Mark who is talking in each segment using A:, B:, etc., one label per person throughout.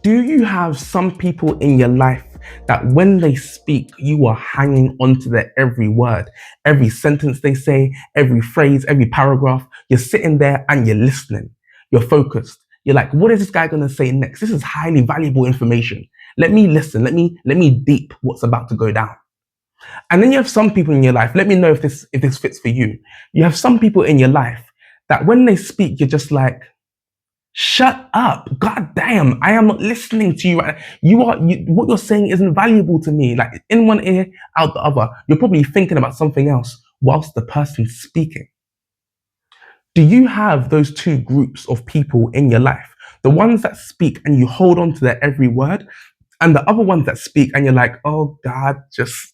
A: Do you have some people in your life that when they speak, you are hanging on to their every word, every sentence they say, every phrase, every paragraph? You're sitting there and you're listening. You're focused. You're like, what is this guy going to say next? This is highly valuable information. Let me listen. Let me deep what's about to go down. And then you have some people in your life. Let me know if this fits for you. You have some people in your life that when they speak, you're just like, shut up. God damn, I am not listening to you. What you're saying isn't valuable to me. Like in one ear, out the other. You're probably thinking about something else whilst the person's speaking. Do you have those two groups of people in your life? The ones that speak and you hold on to their every word, and the other ones that speak and you're like, oh God, just,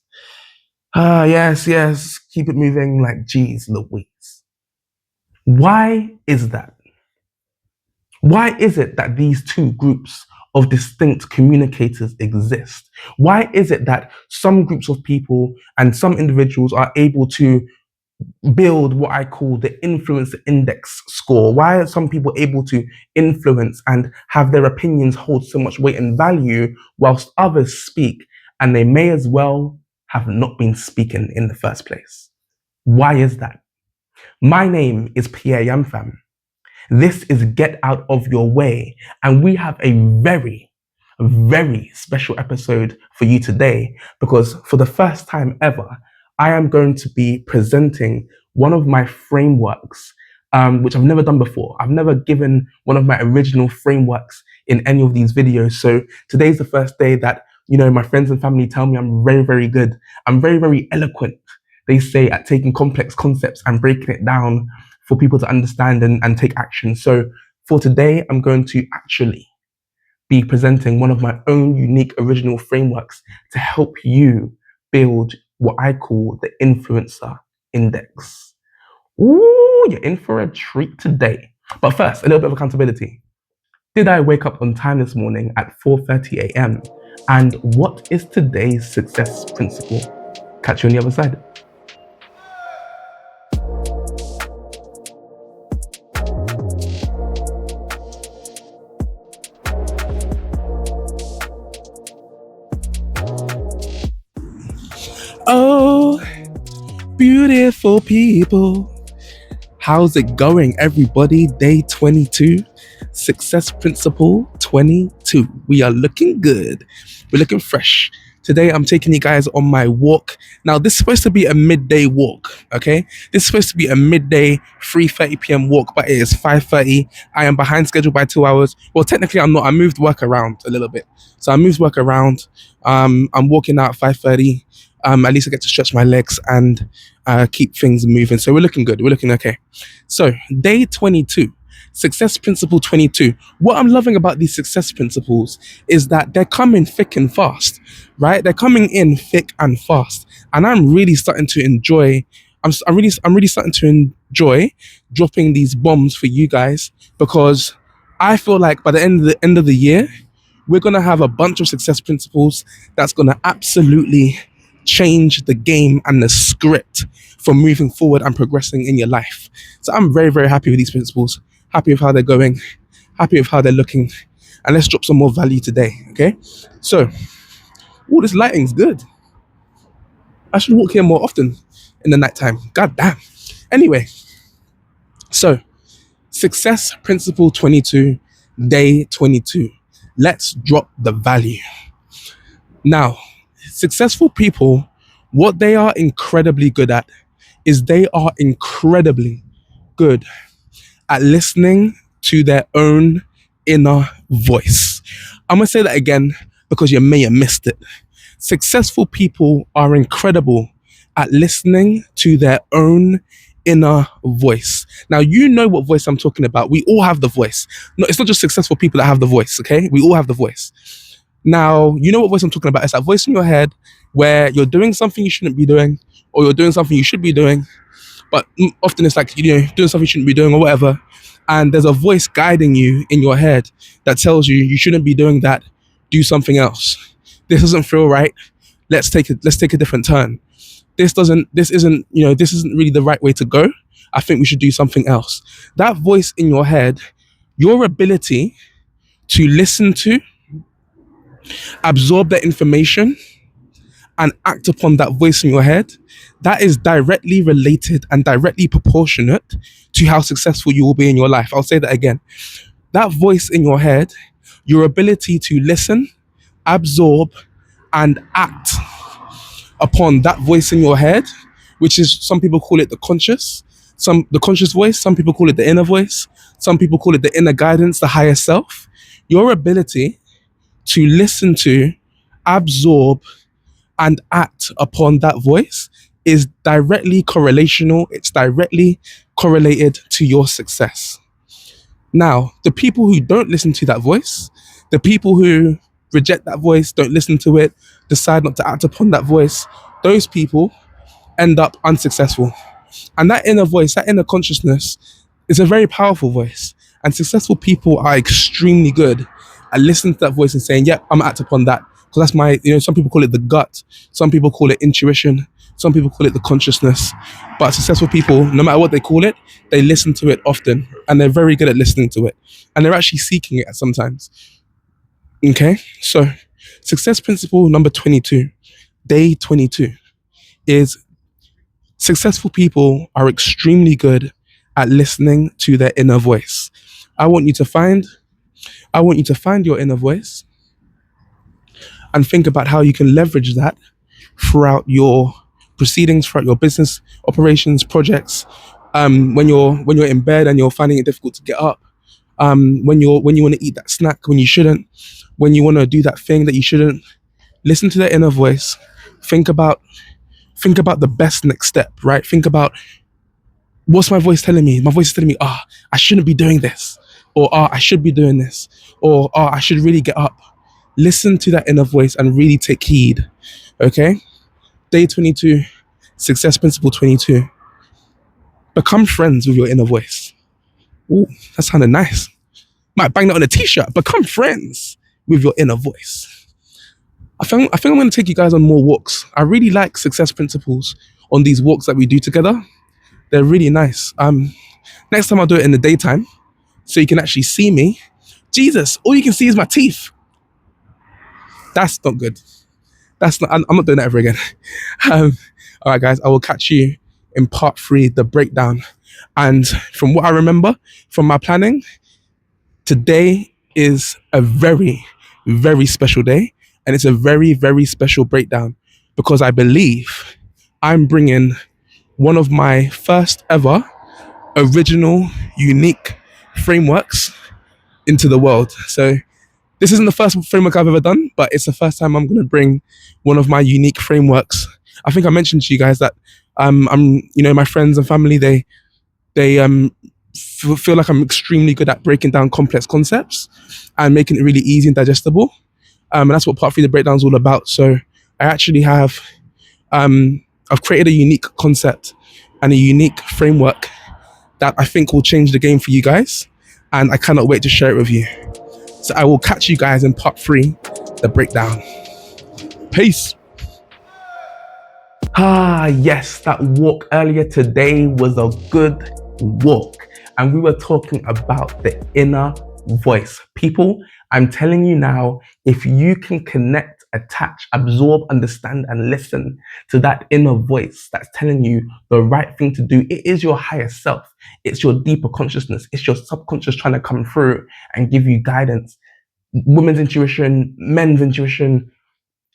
A: yes, keep it moving. Like, geez, Louise. Why is that? Why is it that these two groups of distinct communicators exist? Why is it that some groups of people and some individuals are able to build what I call the influence index score? Why are some people able to influence and have their opinions hold so much weight and value whilst others speak and they may as well have not been speaking in the first place? Why is that? My name is Pierre Yamfam. This is Get Out of Your Way, and we have a very, very special episode for you today because for the first time ever, I am going to be presenting one of my frameworks, which I've never done before. I've never given one of my original frameworks in any of these videos. So today's the first day that, my friends and family tell me I'm very, very good. I'm very, very eloquent, they say, at taking complex concepts and breaking it down for people to understand and take action. So for today, I'm going to actually be presenting one of my own unique original frameworks to help you build what I call the influencer index. Ooh, you're in for a treat today. But first, a little bit of accountability. Did I wake up on time this morning at 4:30 a.m.? And what is today's success principle? Catch you on the other side. Oh, beautiful people. How's it going, everybody? Day 22, Success Principle 22. We are looking good. We're looking fresh. Today, I'm taking you guys on my walk. Now, this is supposed to be a midday walk, okay? This is supposed to be a midday 3:30 p.m. walk, but it is 5:30. I am behind schedule by 2 hours. Well, technically, I'm not. I moved work around a little bit. So I moved work around. I'm walking out at 5:30. At least I get to stretch my legs and keep things moving. So we're looking good. We're looking okay. So day 22, success principle 22. What I'm loving about these success principles is that they're coming thick and fast, right? They're coming in thick and fast. And I'm really starting to enjoy, I'm really starting to enjoy dropping these bombs for you guys because I feel like by the end of the year, we're going to have a bunch of success principles that's going to absolutely change the game and the script for moving forward and progressing in your life. So I'm very, very happy with these principles, happy with how they're going, happy with how they're looking. And let's drop some more value today, okay? So, this lighting's good. I should walk here more often in the nighttime. God damn. Anyway, so success principle 22, day 22. Let's drop the value. Now, successful people, what they are incredibly good at is they are incredibly good at listening to their own inner voice. I'm going to say that again because you may have missed it. Successful people are incredible at listening to their own inner voice. Now, you know what voice I'm talking about. We all have the voice. No, it's not just successful people that have the voice, okay? We all have the voice. Now, you know what voice I'm talking about. It's that voice in your head where you're doing something you shouldn't be doing, or you're doing something you should be doing, but often it's like, doing something you shouldn't be doing or whatever. And there's a voice guiding you in your head that tells you you shouldn't be doing that. Do something else. This doesn't feel right. Let's take a different turn. This isn't really the right way to go. I think we should do something else. That voice in your head, your ability to listen to absorb that information and act upon that voice in your head, that is directly related and directly proportionate to how successful you will be in your life. I'll say that again. That voice in your head, your ability to listen, absorb, and act upon that voice in your head, which is, some people call it the conscious, the conscious voice, some people call it the inner voice, some people call it the inner guidance, the higher self. Your ability to listen to, absorb, and act upon that voice is directly correlational. It's directly correlated to your success. Now, the people who don't listen to that voice, the people who reject that voice, don't listen to it, decide not to act upon that voice, those people end up unsuccessful. And that inner voice, that inner consciousness, is a very powerful voice. And successful people are extremely good at listening to that voice and saying, "Yep, I'm gonna act upon that." Because that's my, some people call it the gut, some people call it intuition, some people call it the consciousness. But successful people, no matter what they call it, they listen to it often, and they're very good at listening to it. And they're actually seeking it sometimes. Okay? So, success principle number 22, day 22, is successful people are extremely good at listening to their inner voice. I want you to find your inner voice and think about how you can leverage that throughout your proceedings, throughout your business operations, projects. When you're in bed and you're finding it difficult to get up, when you want to eat that snack when you shouldn't, when you want to do that thing that you shouldn't, listen to that inner voice. Think about the best next step, right? Think about, what's my voice telling me? My voice is telling me, I shouldn't be doing this, or I should be doing this, or I should really get up. Listen to that inner voice and really take heed. Okay? Day 22, success principle 22. Become friends with your inner voice. Ooh, that sounded nice. Might bang that on a t-shirt. Become friends with your inner voice. I think I'm going to take you guys on more walks. I really like success principles on these walks that we do together. They're really nice. Next time I'll do it in the daytime, so you can actually see me. Jesus, all you can see is my teeth. That's not good. I'm not doing that ever again. All right, guys, I will catch you in part 3, the breakdown. And from what I remember from my planning, today is a very, very special day. And it's a very, very special breakdown, because I believe I'm bringing one of my first ever original, unique frameworks into the world. So this isn't the first framework I've ever done, but it's the first time I'm going to bring one of my unique frameworks. I think I mentioned to you guys that my friends and family, they feel like I'm extremely good at breaking down complex concepts and making it really easy and digestible. And that's what part 3 of the breakdown is all about. So I actually have, I've created a unique concept and a unique framework that I think will change the game for you guys. And I cannot wait to share it with you. So I will catch you guys in part 3, the breakdown. Peace. Yes, that walk earlier today was a good walk. And we were talking about the inner voice. People, I'm telling you now, if you can connect, attach, absorb, understand, and listen to that inner voice that's telling you the right thing to do, it is your higher self. It's your deeper consciousness. It's your subconscious trying to come through and give you guidance. Women's intuition, men's intuition,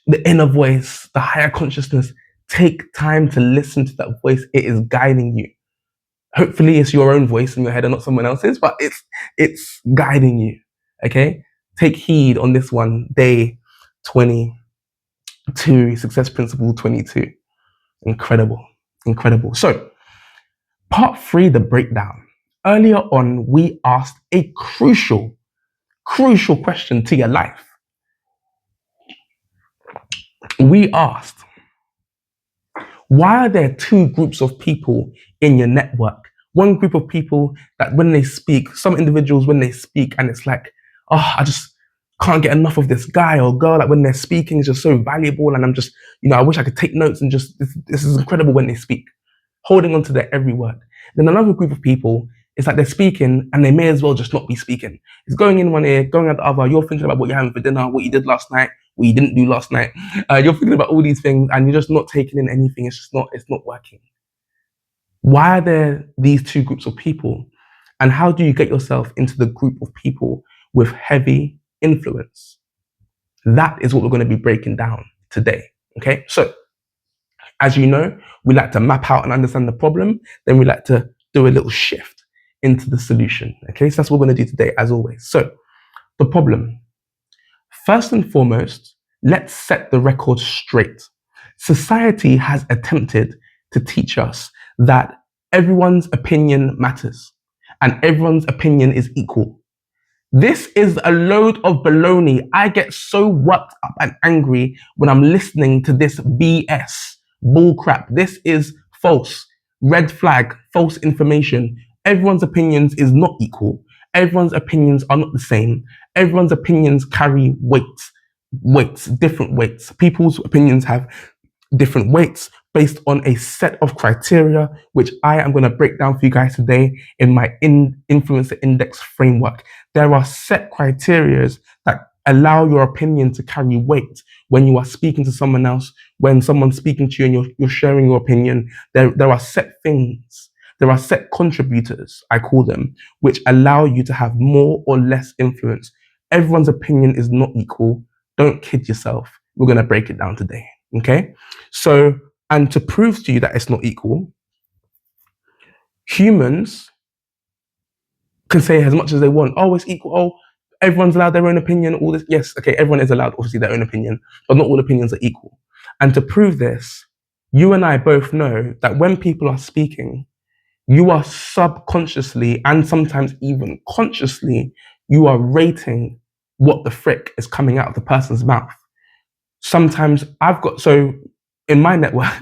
A: the inner voice, the higher consciousness. Take time to listen to that voice. It is guiding you. Hopefully it's your own voice in your head and not someone else's, but it's guiding you. Okay? Take heed on this one, day 22, success principle 22. Incredible. So, part 3, the breakdown. Earlier on, we asked a crucial question to your life. We asked, why are there 2 groups of people in your network? One group of people that when they speak, some individuals when they speak, and it's like, I just can't get enough of this guy or girl. Like when they're speaking, it's just so valuable, and I'm just, I wish I could take notes and just, this is incredible when they speak, holding on to their every word. Then another group of people, It's like they're speaking and they may as well just not be speaking. It's going in one ear, going out the other. You're thinking about what you're having for dinner, what you did last night, what you didn't do last night. You're thinking about all these things and you're just not taking in anything. It's not working. Why are there these two groups of people? And how do you get yourself into the group of people with heavy influence? That is what we're going to be breaking down today. Okay. So, as you know, we like to map out and understand the problem. Then we like to do a little shift into the solution. Okay. So that's what we're going to do today, as always. So, the problem. First and foremost, let's set the record straight. Society has attempted to teach us that everyone's opinion matters and everyone's opinion is equal. This is a load of baloney. I get so worked up and angry when I'm listening to this BS, bullcrap. This is false, red flag, false information. Everyone's opinions is not equal. Everyone's opinions are not the same. Everyone's opinions carry weights, different weights. People's opinions have different weights based on a set of criteria, which I am going to break down for you guys today in my influencer index framework. There are set criteria that allow your opinion to carry weight when you are speaking to someone else, when someone's speaking to you and you're sharing your opinion. There are set things, there are set contributors, I call them, which allow you to have more or less influence. Everyone's opinion is not equal. Don't kid yourself. We're going to break it down today. Okay? So, and to prove to you that it's not equal, humans can say as much as they want. Oh, it's equal. Oh, everyone's allowed their own opinion. All this. Yes, okay, everyone is allowed, obviously, their own opinion, but not all opinions are equal. And to prove this, you and I both know that when people are speaking, you are subconsciously and sometimes even consciously, you are rating what the frick is coming out of the person's mouth. Sometimes so in my network,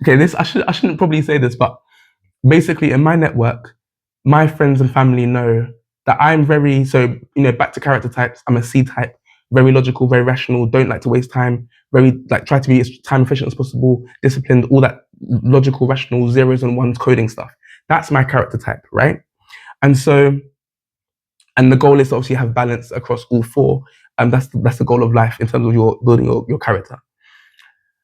A: okay, I shouldn't probably say this, but basically in my network, my friends and family know that I'm very, back to character types, I'm a C type, very logical, very rational, don't like to waste time, try to be as time efficient as possible, disciplined, all that logical, rational, zeros and ones coding stuff. That's my character type, right? And the goal is to obviously have balance across all four. And that's the goal of life in terms of your building your character.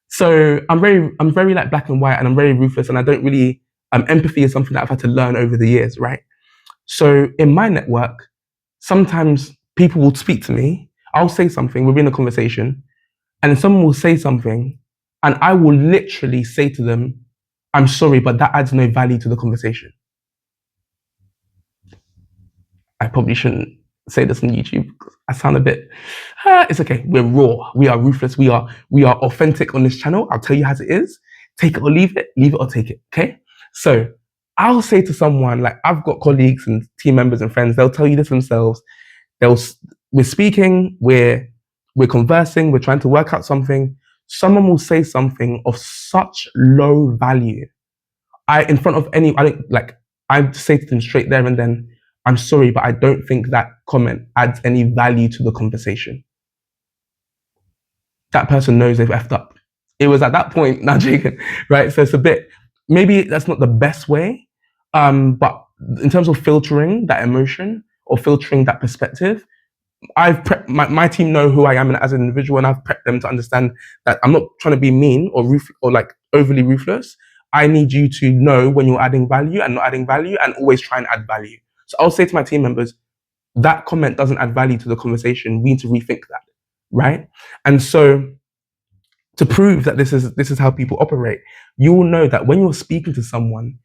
A: So I'm very like black and white, and I'm very ruthless, and I don't really empathy is something that I've had to learn over the years, right? So in my network, sometimes people will speak to me, I'll say something, we'll be in a conversation, and then someone will say something, and I will literally say to them, I'm sorry, but that adds no value to the conversation. I probably shouldn't say this on YouTube. I sound a bit, it's okay. We're raw. We are ruthless. We are authentic on this channel. I'll tell you as it is. Take it or leave it or take it. Okay. So I'll say to someone, like I've got colleagues and team members and friends, they'll tell you this themselves. We're speaking, we're conversing, we're trying to work out something. Someone will say something of such low value. I say to them straight there and then, I'm sorry, but I don't think that comment adds any value to the conversation. That person knows they've effed up. It was at that point, now Jacob, right? So it's a bit, maybe that's not the best way, but in terms of filtering that emotion or filtering that perspective, I've prepped, my team know who I am as an individual, and I've prepped them to understand that I'm not trying to be mean or like overly ruthless. I need you to know when you're adding value and not adding value, and always try and add value. So I'll say to my team members, that comment doesn't add value to the conversation. We need to rethink that, right? And so to prove that this is how people operate, you will know that when you're speaking to someone,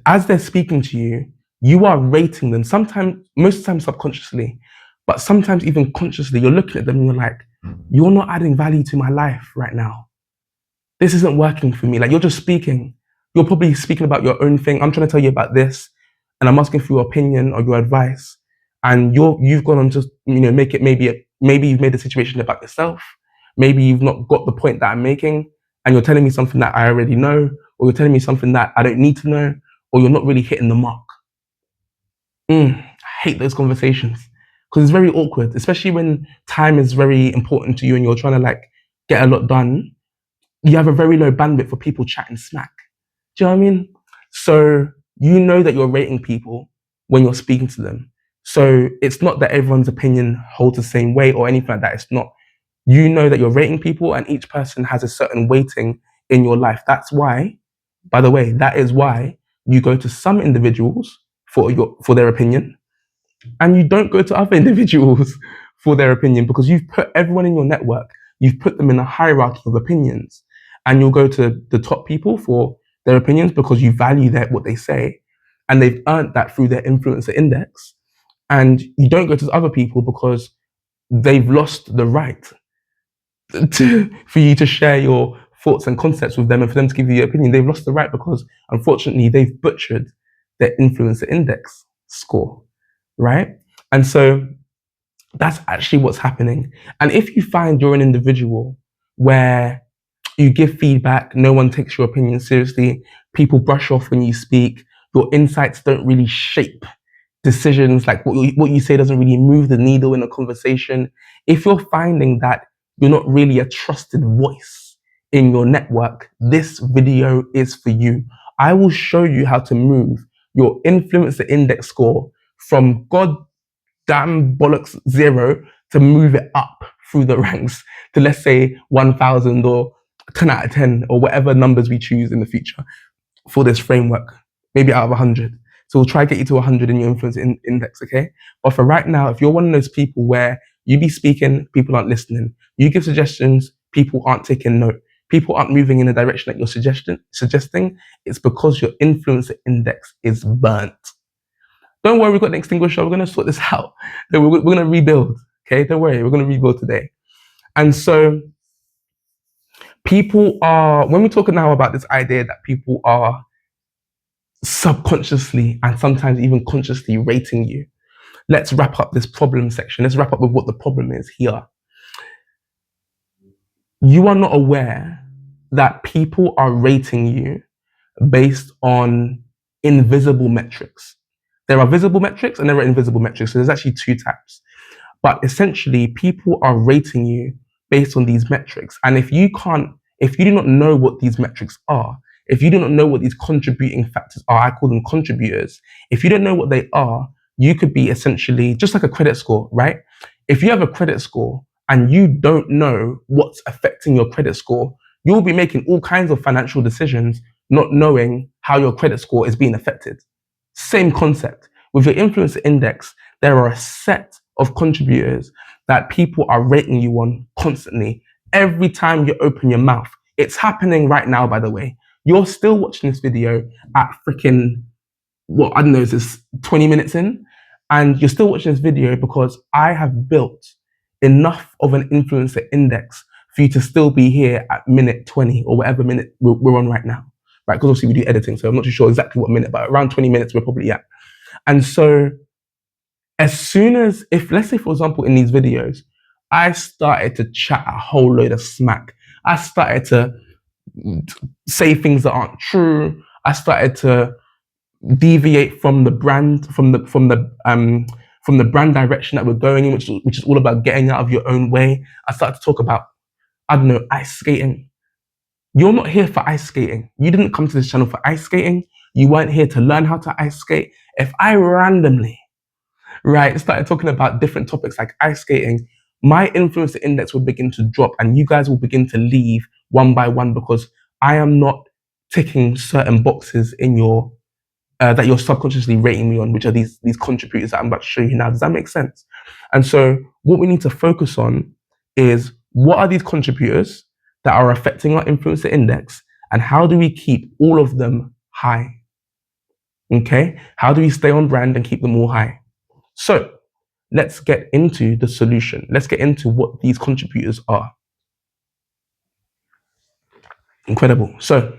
A: as they're speaking to you, you are rating them. Sometimes, most of the time subconsciously, but sometimes even consciously, you're looking at them and you're like, you're not adding value to my life right now. This isn't working for me. Like, you're just speaking. You're probably speaking about your own thing. I'm trying to tell you about this, and I'm asking for your opinion or your advice, and you've gone on just make it maybe you've made the situation about yourself. Maybe you've not got the point that I'm making, and you're telling me something that I already know, or you're telling me something that I don't need to know, or you're not really hitting the mark. I hate those conversations because it's very awkward, especially when time is very important to you and you're trying to like get a lot done. You have a very low bandwidth for people chatting smack. Do you know what I mean? So you know that you're rating people when you're speaking to them. So it's not that everyone's opinion holds the same weight or anything like that. It's not. You know that you're rating people and each person has a certain weighting in your life. That's why, by the way, that is why you go to some individuals for their opinion and you don't go to other individuals for their opinion because you've put everyone in your network, you've put them in a hierarchy of opinions, and you'll go to the top people for their opinions because you value what they say, and they've earned that through their influencer index. And you don't go to the other people because they've lost the right for you to share your thoughts and concepts with them and for them to give you your opinion. They've lost the right because unfortunately they've butchered their influencer index score, right? And so that's actually what's happening. And if you find you're an individual where you give feedback, no one takes your opinion seriously, people brush off when you speak, your insights don't really shape decisions, like what you say doesn't really move the needle in a conversation. If you're finding that you're not really a trusted voice in your network, this video is for you. I will show you how to move your influencer index score from goddamn bollocks 0 to move it up through the ranks to, let's say, 1,000 or 10 out of 10 or whatever numbers we choose in the future for this framework, maybe out of 100. So we'll try to get you to 100 in your influence index, okay? But for right now, if you're one of those people where you be speaking, people aren't listening, you give suggestions, people aren't taking note, people aren't moving in the direction that you're suggesting, it's because your influencer index is burnt. Don't worry, we've got an extinguisher, we're gonna sort this out. We're gonna rebuild, okay? Don't worry, we're gonna rebuild today. And so people are, when we talk now about this idea that people are subconsciously and sometimes even consciously rating you, let's wrap up this problem section. Let's wrap up with what the problem is here. You are not aware that people are rating you based on invisible metrics. There are visible metrics and there are invisible metrics. So there's actually two types. But essentially, people are rating you based on these metrics. And if you do not know what these metrics are, if you do not know what these contributing factors are, I call them contributors. If you don't know what they are, you could be essentially just like a credit score, right? If you have a credit score and you don't know what's affecting your credit score, you'll be making all kinds of financial decisions, not knowing how your credit score is being affected. Same concept. With your influencer index, there are a set of contributors that people are rating you on constantly. Every time you open your mouth, it's happening right now, by the way. You're still watching this video at freaking, I don't know, is this 20 minutes in? And you're still watching this video because I have built enough of an influencer index for you to still be here at minute 20 or whatever minute we're on right now, right? Because obviously we do editing, so I'm not too sure exactly what minute, but around 20 minutes we're probably at. And so as soon as, let's say, for example, in these videos, I started to chat a whole load of smack. I started to say things that aren't true. I started to deviate from the brand, from the brand direction that we're going in, which is all about getting out of your own way. I started to talk about, I don't know, ice skating. You're not here for ice skating. You didn't come to this channel for ice skating. You weren't here to learn how to ice skate. If I randomly, right, started talking about different topics like ice skating, my influencer index will begin to drop and you guys will begin to leave one by one because I am not ticking certain boxes in your that you're subconsciously rating me on, which are these contributors that I'm about to show you now. Does that make sense? And so what we need to focus on is what are these contributors that are affecting our influencer index and how do we keep all of them high? Okay? How do we stay on brand and keep them all high? So let's get into the solution. Let's get into what these contributors are. Incredible. So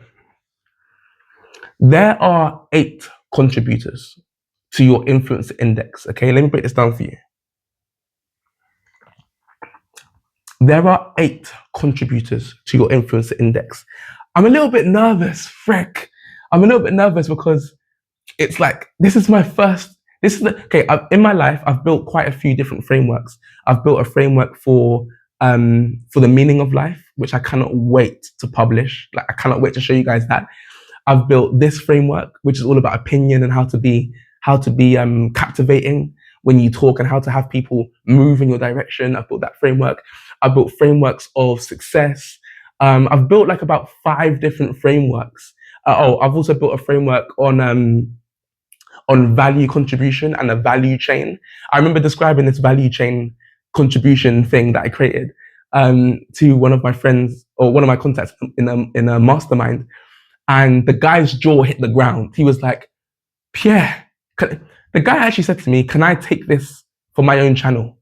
A: there are 8 contributors to your influencer index. Okay, let me break this down for you. There are 8 contributors to your influencer index. I'm a little bit nervous, Freck. I'm a little bit nervous because it's like, in my life, I've built quite a few different frameworks. I've built a framework for the meaning of life, which I cannot wait to publish. Like, I cannot wait to show you guys that. I've built this framework, which is all about opinion and how to be captivating when you talk and how to have people move in your direction. I've built that framework. I've built frameworks of success. I've built like about 5 different frameworks. I've also built a framework on value contribution and a value chain. I remember describing this value chain contribution thing that I created to one of my friends or one of my contacts in a mastermind, and the guy's jaw hit the ground. He was like, Pierre, the guy actually said to me, can I take this for my own channel?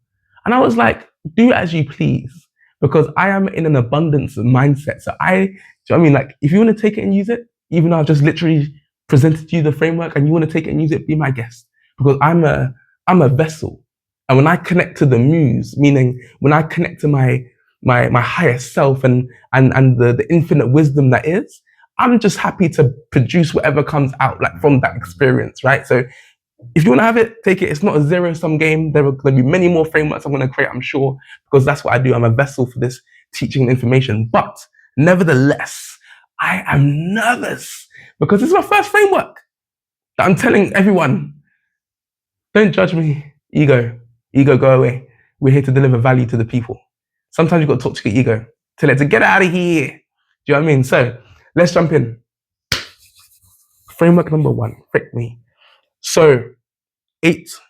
A: And I was like, do as you please, because I am in an abundance mindset. So do you know what I mean? Like, if you want to take it and use it, even though I've just literally presented you the framework and you want to take it and use it, be my guest, because I'm a vessel. And when I connect to the muse, meaning when I connect to my higher self and the infinite wisdom that is, I'm just happy to produce whatever comes out like from that experience, right? So if you want to have it, take it. It's not a zero-sum game. There will be many more frameworks I'm going to create, I'm sure, because that's what I do. I'm a vessel for this teaching and information. But nevertheless, I am nervous because this is my first framework that I'm telling everyone. Don't judge me. Ego, go away. We're here to deliver value to the people. Sometimes you've got to talk to your ego. Tell it to get out of here. Do you know what I mean? So let's jump in. Framework number 1, frick me. So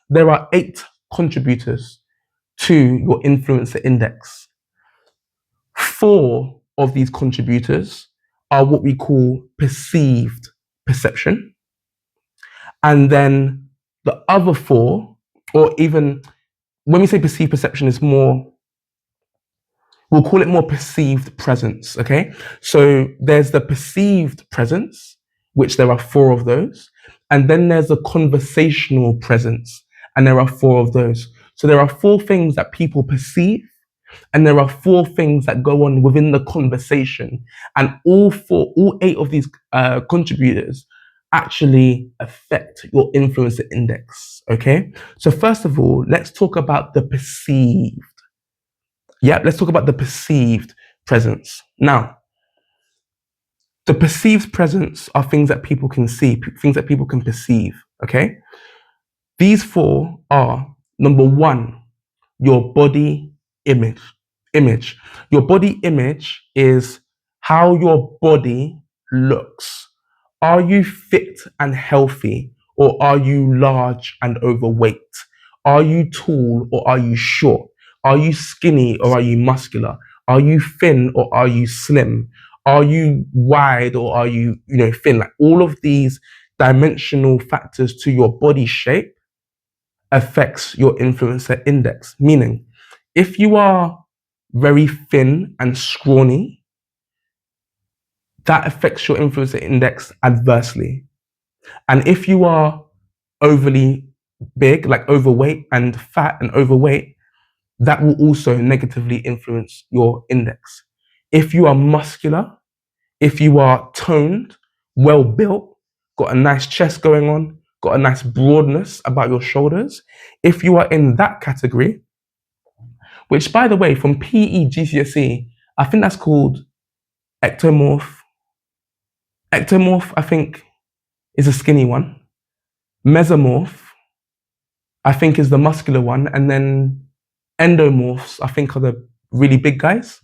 A: there are 8 contributors to your influencer index. 4 of these contributors are what we call perceived perception. And then the other 4, or even when we say perceived perception, is more, we'll call it more perceived presence, okay? So there's the perceived presence, which there are 4 of those. And then there's a conversational presence, and there are 4 of those. So there are 4 things that people perceive, and there are 4 things that go on within the conversation. And all 8 of these contributors actually affect your influencer index, okay? So first of all, let's talk about the perceived. Yeah, let's talk about the perceived presence. Now, the perceived presence are things that people can see, things that people can perceive, okay? These 4 are, number 1, your body image. Your body image is how your body looks. Are you fit and healthy, or are you large and overweight? Are you tall or are you short? Are you skinny or are you muscular? Are you thin or are you slim? Are you wide or are you, thin? Like, all of these dimensional factors to your body shape affects your influencer index. Meaning, if you are very thin and scrawny, that affects your influencer index adversely. And if you are overly big, like overweight and fat and overweight, that will also negatively influence your index. If you are muscular, if you are toned, well built, got a nice chest going on, got a nice broadness about your shoulders, if you are in that category, which, by the way, from PE GCSE, I think that's called ectomorph. Ectomorph, I think, is a skinny one. Mesomorph, I think, is the muscular one. And then endomorphs, I think, are the really big guys.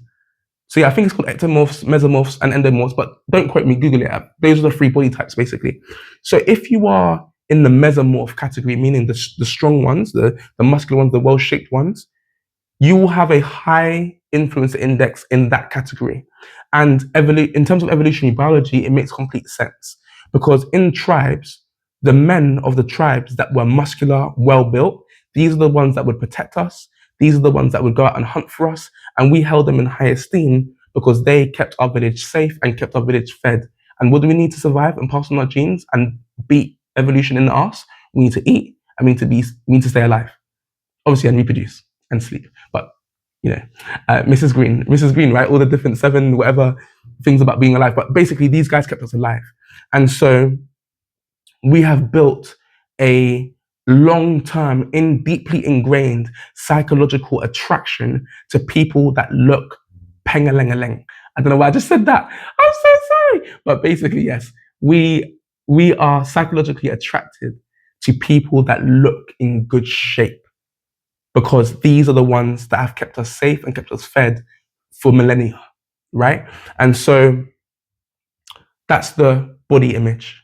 A: So yeah, I think it's called ectomorphs, mesomorphs, and endomorphs, but don't quote me, Google it. Those are the 3 body types, basically. So if you are in the mesomorph category, meaning the strong ones, the muscular ones, the well-shaped ones, you will have a high influencer index in that category. And in terms of evolutionary biology, it makes complete sense, because in tribes, the men of the tribes that were muscular, well-built, these are the ones that would protect us. These are the ones that would go out and hunt for us. And we held them in high esteem because they kept our village safe and kept our village fed. And what do we need to survive and pass on our genes and beat evolution in the arse? We need to eat, and we need to stay alive. Obviously, and reproduce and sleep. But, Mrs. Green, right? All the different 7, whatever things about being alive. But basically, these guys kept us alive. And so we have built a long-term, deeply ingrained psychological attraction to people that look peng-a-leng-a-leng. I don't know why I just said that. I'm so sorry. But basically, yes, we are psychologically attracted to people that look in good shape because these are the ones that have kept us safe and kept us fed for millennia, right? And so that's the body image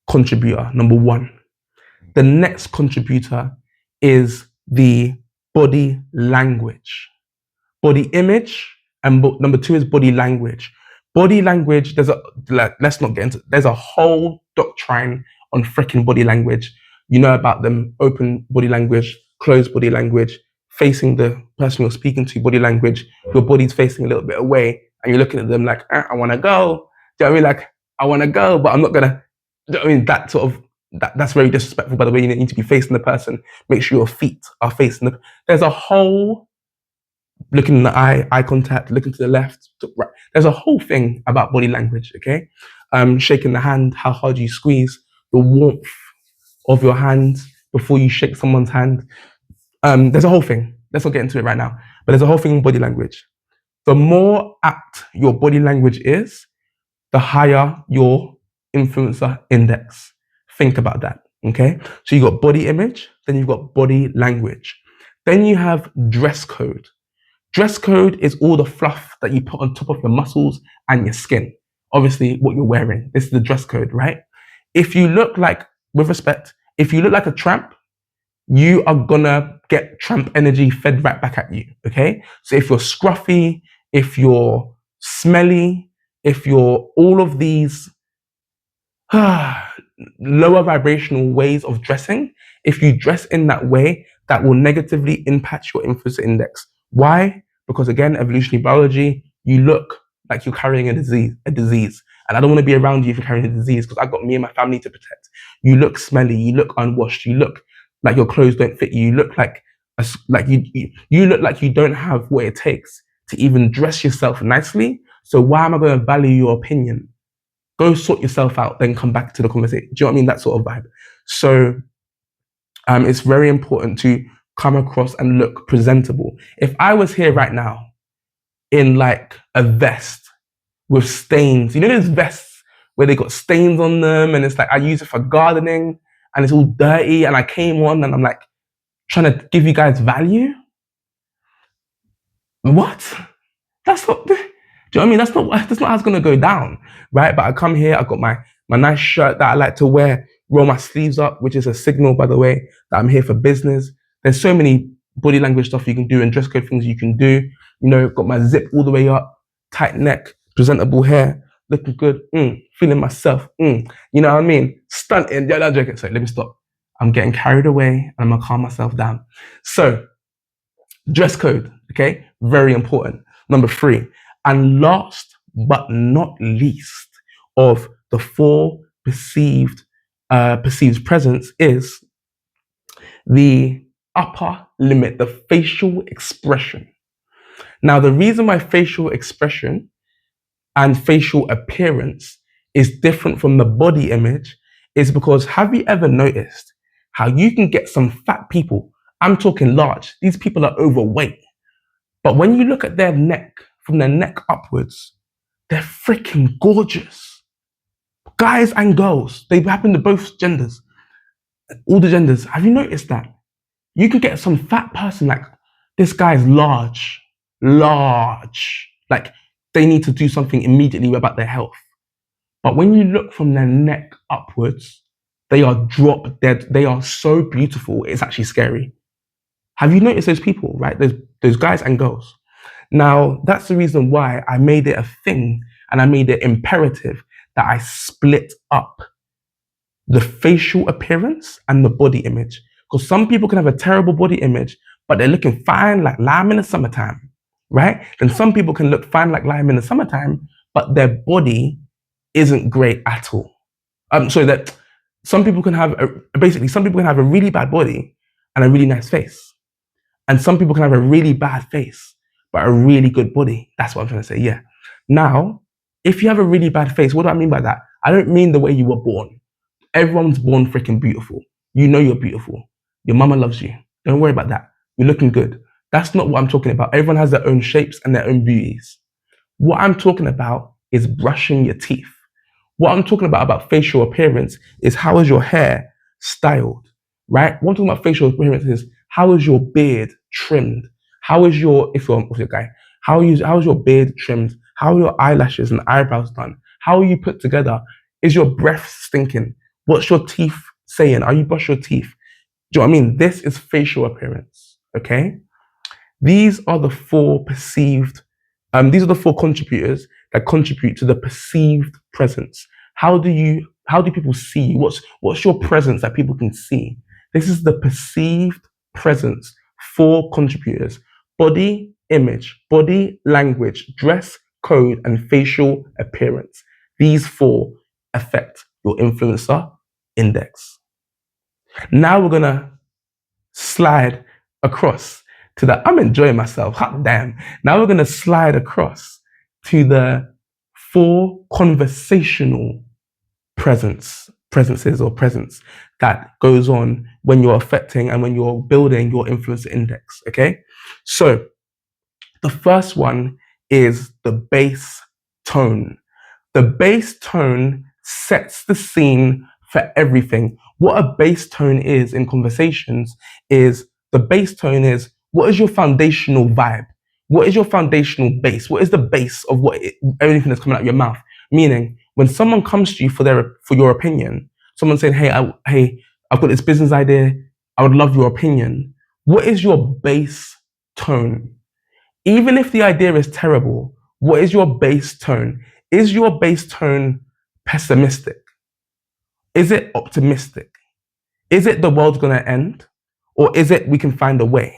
A: contributor, number one. The next contributor is the body language. Body image, and number two is body language. Body language, let's not get into, there's a whole doctrine on freaking body language. You know about them: open body language, closed body language, facing the person you're speaking to, body language. Your body's facing a little bit away and you're looking at them like, I want to go. Do you know what I mean? Like, I want to go, but I'm not going to, do you know what I mean? That sort of, that's very disrespectful, by the way. You need to be facing the person. Make sure your feet are facing the, there's a whole, looking in the eye contact, looking to the left, to right. There's a whole thing about body language, okay? Shaking the hand, how hard you squeeze, the warmth of your hand before you shake someone's hand. There's a whole thing. Let's not get into it right now. But there's a whole thing in body language. The more apt your body language is, the higher your influencer index. Think about that, okay? So you got body image, then you've got body language. Then you have dress code. Dress code is all the fluff that you put on top of your muscles and your skin. Obviously, what you're wearing. This is the dress code, right? If you look like, with respect, if you look like a tramp, you are gonna get tramp energy fed right back at you, okay? So if you're scruffy, if you're smelly, if you're all of these lower vibrational ways of dressing, if you dress in that way, that will negatively impact your influencer index. Why? Because again, evolutionary biology, you look like you're carrying a disease. And I don't want to be around you if you're carrying a disease because I've got me and my family to protect. You look smelly, you look unwashed, you look like your clothes don't fit you, you look like you look like you don't have what it takes to even dress yourself nicely. So why am I going to value your opinion? Go sort yourself out, then come back to the conversation. Do you know what I mean? That sort of vibe. So it's very important to come across and look presentable. If I was here right now in like a vest with stains, you know those vests where they got stains on them and it's like I use it for gardening and it's all dirty and I came on and I'm like trying to give you guys value? What? That's not, do you know what I mean? That's not how it's gonna go down, right? But I come here, I got my nice shirt that I like to wear, roll my sleeves up, which is a signal, by the way, that I'm here for business. There's so many body language stuff you can do and dress code things you can do. You know, got my zip all the way up, tight neck, presentable hair, looking good, feeling myself, you know what I mean? Stunting, yeah, I'm joking. Sorry, let me stop. I'm getting carried away and I'm gonna calm myself down. So, dress code, okay? Very important. Number 3. And last but not least of the 4 perceived presence is the upper limit, the facial expression. Now, the reason why facial expression and facial appearance is different from the body image is because, have you ever noticed how you can get some fat people? I'm talking large. These people are overweight. But when you look at their neck, from their neck upwards, they're freaking gorgeous. Guys and girls, they happen to both genders. All the genders. Have you noticed that? You can get some fat person like, this guy's large. Like, they need to do something immediately about their health. But when you look from their neck upwards, they are drop dead. They are so beautiful. It's actually scary. Have you noticed those people, right? Those guys and girls. Now, that's the reason why I made it a thing and I made it imperative that I split up the facial appearance and the body image. Because some people can have a terrible body image, but they're looking fine like lime in the summertime, right? Then some people can look fine like lime in the summertime, but their body isn't great at all. So that some people can have some people can have a really bad body and a really nice face. And some people can have a really bad face, but a really good body. That's what I'm trying to say, yeah. Now, if you have a really bad face, what do I mean by that? I don't mean the way you were born. Everyone's born freaking beautiful. You know you're beautiful. Your mama loves you. Don't worry about that. You're looking good. That's not what I'm talking about. Everyone has their own shapes and their own beauties. What I'm talking about is brushing your teeth. What I'm talking about facial appearance is how is your hair styled, right? What I'm talking about facial appearance is how is your beard trimmed? How is your, if you're a guy, how is your beard trimmed? How are your eyelashes and eyebrows done? How are you put together? Is your breath stinking? What's your teeth saying? Are you brush your teeth? Do you know what I mean? This is facial appearance, okay? These are the four perceived, these are the four contributors that contribute to the perceived presence. How do people see you? What's your presence that people can see? This is the perceived presence. Four contributors: body image, body language, dress code, and facial appearance. These four affect your influencer index. Now we're gonna slide across to the, I'm enjoying myself, hot damn. Now we're going to slide across to the four conversational presences or presence that goes on when you're affecting and when you're building your influencer index. Okay. So the first one is the bass tone. The bass tone sets the scene for everything. What a bass tone is in conversations is the bass tone is what is your foundational vibe? What is your foundational base? What is the base of everything that's coming out of your mouth? Meaning, when someone comes to you for your opinion, someone saying, "Hey, I've got this business idea. I would love your opinion." What is your base tone? Even if the idea is terrible, what is your base tone? Is your base tone pessimistic? Is it optimistic? Is it the world's gonna end? Or is it we can find a way?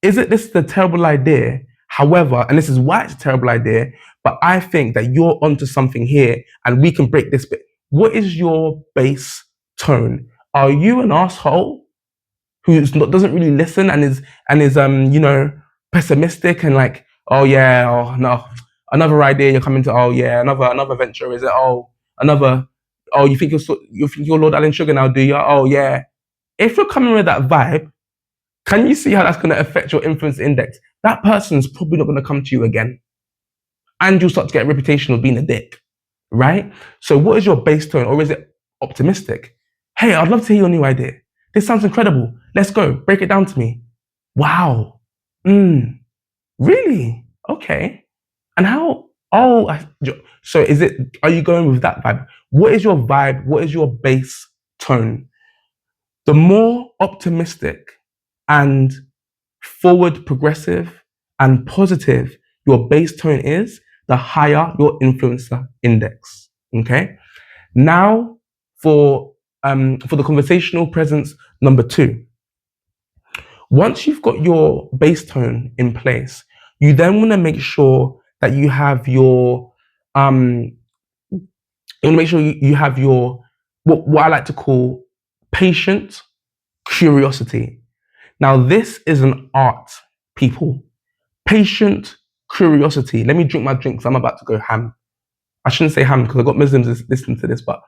A: Is it this is a terrible idea? However, and this is why it's a terrible idea, but I think that you're onto something here and we can break this bit. What is your base tone? Are you an asshole who doesn't really listen and is pessimistic and like, oh yeah, oh no, another idea you're coming to, oh yeah, another venture, is it? Oh, another, oh you think you're Lord Alan Sugar now, do you? Oh yeah. If you're coming with that vibe, can you see how that's going to affect your influence index? That person's probably not going to come to you again, and you'll start to get a reputation of being a dick, right? So what is your base tone, or is it optimistic? Hey, I'd love to hear your new idea. This sounds incredible. Let's go. Break it down to me. Wow. Really? Okay. And how? Oh, so is it? Are you going with that vibe? What is your vibe? What is your base tone? The more optimistic and forward progressive and positive your base tone is, the higher your influencer index. Okay. Now for the conversational presence number 2. Once you've got your base tone in place, you then want to make sure that you have your you have your what I like to call patient curiosity. Now this is an art, people. Patient curiosity. Let me drink my drink because I'm about to go ham. I shouldn't say ham because I've got Muslims listening to this, but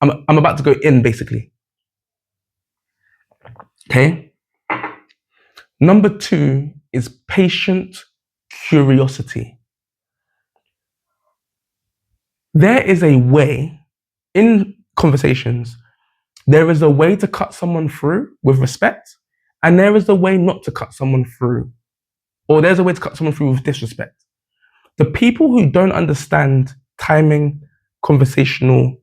A: I'm about to go in basically. Okay. Number 2 is patient curiosity. There is a way in conversations, there is a way to cut someone through with respect, and there is a way not to cut someone through, or there's a way to cut someone through with disrespect. The people who don't understand timing, conversational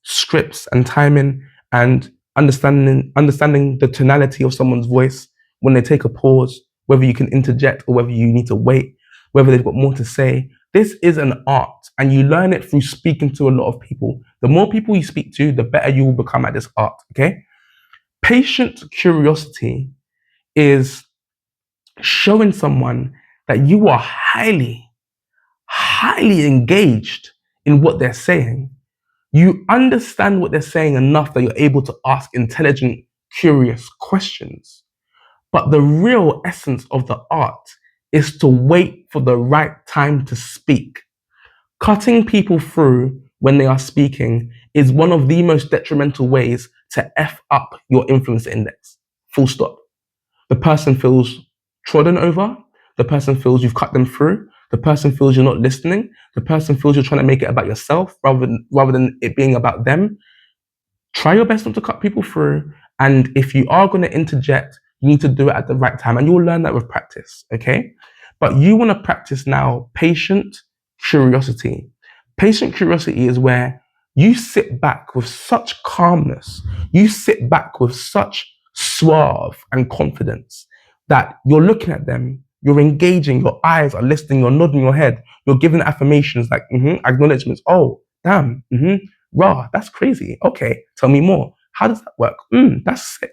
A: scripts and timing, and understanding the tonality of someone's voice when they take a pause, whether you can interject or whether you need to wait, whether they've got more to say. This is an art, and you learn it through speaking to a lot of people. The more people you speak to, the better you will become at this art, okay? Patient curiosity is showing someone that you are highly, highly engaged in what they're saying. You understand what they're saying enough that you're able to ask intelligent, curious questions. But the real essence of the art is to wait for the right time to speak. Cutting people through when they are speaking is one of the most detrimental ways to F up your influence index. Full stop. The person feels trodden over. The person feels you've cut them through. The person feels you're not listening. The person feels you're trying to make it about yourself rather than it being about them. Try your best not to cut people through. And if you are going to interject, you need to do it at the right time. And you'll learn that with practice, okay? But you want to practice now patient curiosity. Patient curiosity is where you sit back with such calmness, you sit back with such suave and confidence that you're looking at them, you're engaging, your eyes are listening, you're nodding your head, you're giving affirmations like acknowledgements. Oh, damn, raw, that's crazy. Okay, tell me more. How does that work? That's sick.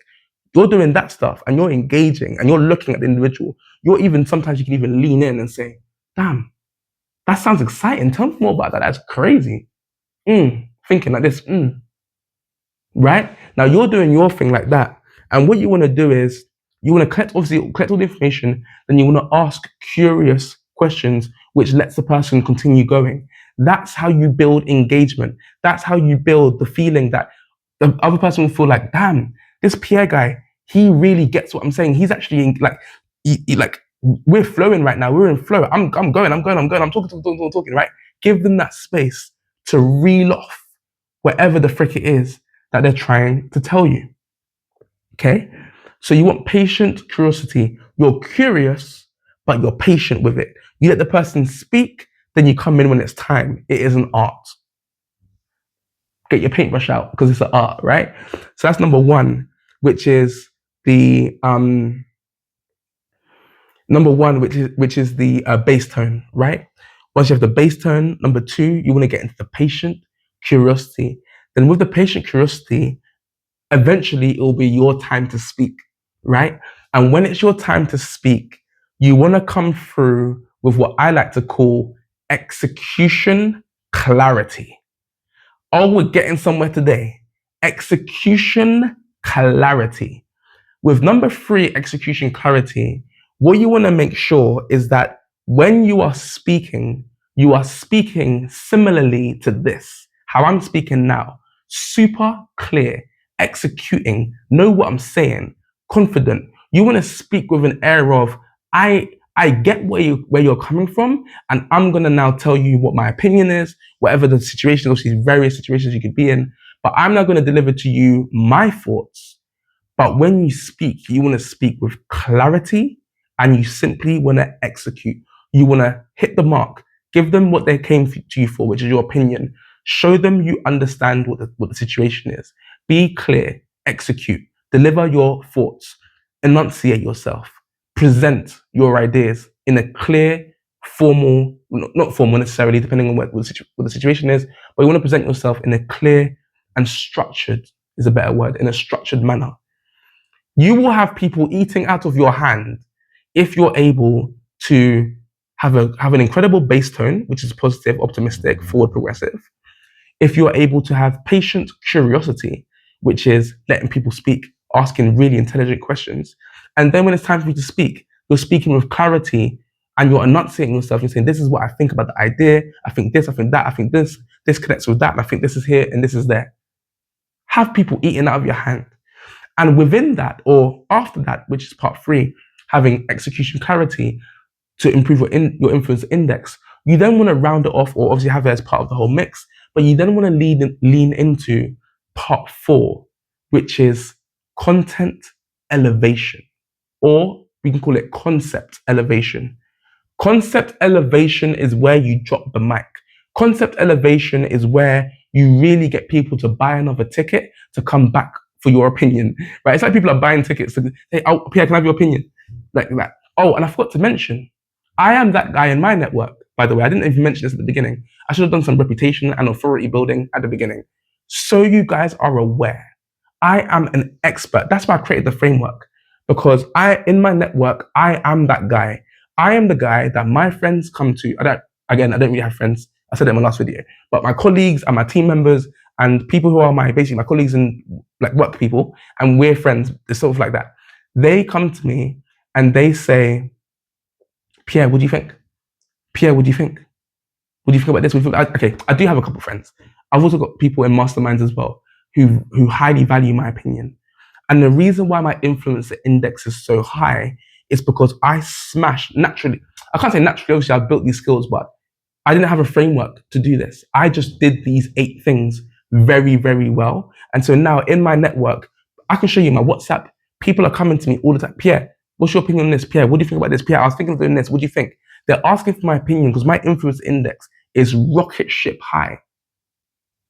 A: You're doing that stuff and you're engaging and you're looking at the individual. Sometimes you can even lean in and say, damn, that sounds exciting. Tell me more about that. That's crazy. Thinking like this. Right? Now you're doing your thing like that. And what you want to do is you want to collect all the information, then you want to ask curious questions, which lets the person continue going. That's how you build engagement. That's how you build the feeling that the other person will feel like, damn, this Pierre guy, he really gets what I'm saying. He's actually like, like we're flowing right now. We're in flow. I'm going. I'm talking, right? Give them that space to reel off whatever the frick it is that they're trying to tell you. Okay? So you want patient curiosity. You're curious, but you're patient with it. You let the person speak, then you come in when it's time. It is an art. Get your paintbrush out because it's an art, right? So that's number one, which is the bass tone, right? Once you have the bass tone, number two, you want to get into the patient curiosity. Then with the patient curiosity, eventually it will be your time to speak, right? And when it's your time to speak, you want to come through with what I like to call execution clarity. Oh, we're getting somewhere today. Execution clarity. With number three, execution clarity, what you want to make sure is that when you are speaking similarly to this, how I'm speaking now, super clear, executing, know what I'm saying, confident. You want to speak with an air of, I get where you're coming from, and I'm gonna now tell you what my opinion is, whatever the situation, obviously various situations you could be in, but I'm not gonna deliver to you my thoughts. But when you speak, you want to speak with clarity and you simply want to execute. You want to hit the mark, give them what they came to you for, which is your opinion. Show them you understand what the situation is. Be clear, execute, deliver your thoughts, enunciate yourself, present your ideas in a clear, formal, not formal necessarily, depending on what the situation is, but you want to present yourself in a clear and structured, is a better word, in a structured manner. You will have people eating out of your hand if you're able to have an incredible bass tone, which is positive, optimistic, forward, progressive. If you're able to have patient curiosity, which is letting people speak, asking really intelligent questions. And then when it's time for you to speak, you're speaking with clarity and you're enunciating yourself. You're saying, this is what I think about the idea. I think this, I think that, I think this connects with that. And I think this is here and this is there. Have people eating out of your hand. And within that, or after that, which is part three, having execution clarity to improve your influence index, you then want to round it off, or obviously have it as part of the whole mix, but you then want to lean into part four, which is content elevation, or we can call it concept elevation. Concept elevation is where you drop the mic. Concept elevation is where you really get people to buy another ticket to come back for your opinion, right? It's like people are buying tickets to say, oh, Pierre, can I have your opinion? Like that. Oh, and I forgot to mention, I am that guy in my network, by the way. I didn't even mention this at the beginning. I should have done some reputation and authority building at the beginning. So you guys are aware, I am an expert. That's why I created the framework, because in my network, I am that guy. I am the guy that my friends come to. I don't really have friends. I said it in my last video, but my colleagues and my team members and people who are my colleagues and like work people, and we're friends, it's sort of like that. They come to me and they say, Pierre, what do you think? Pierre, what do you think? What do you think about this? Okay, I do have a couple of friends. I've also got people in masterminds as well who highly value my opinion. And the reason why my influence index is so high It's because I smashed naturally. I can't say naturally, obviously I've built these skills, but I didn't have a framework to do this. I just did these 8 things very, very well. And so now in my network, I can show you my WhatsApp. People are coming to me all the time. Pierre, what's your opinion on this? Pierre, what do you think about this? Pierre, I was thinking of doing this. What do you think? They're asking for my opinion because my influence index is rocket ship high.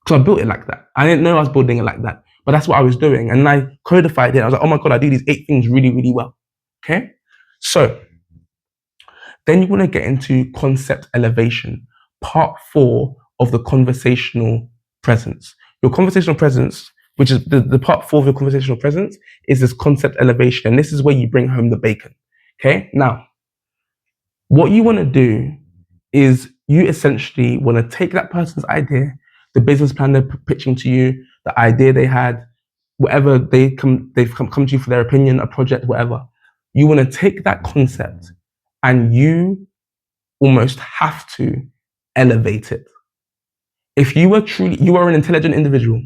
A: So I built it like that. I didn't know I was building it like that, but that's what I was doing. And I codified it. I was like, oh my God, I do these 8 things really, really well. Okay. So then you want to get into concept elevation, part 4 of the conversational presence. Your conversational presence, which is the part 4 of your conversational presence, is this concept elevation. And this is where you bring home the bacon. Okay. Now, what you want to do is you essentially want to take that person's idea, the business plan they're pitching to you, the idea they had, whatever they've come to you for their opinion, a project, whatever. You want to take that concept and you almost have to elevate it. If you are an intelligent individual,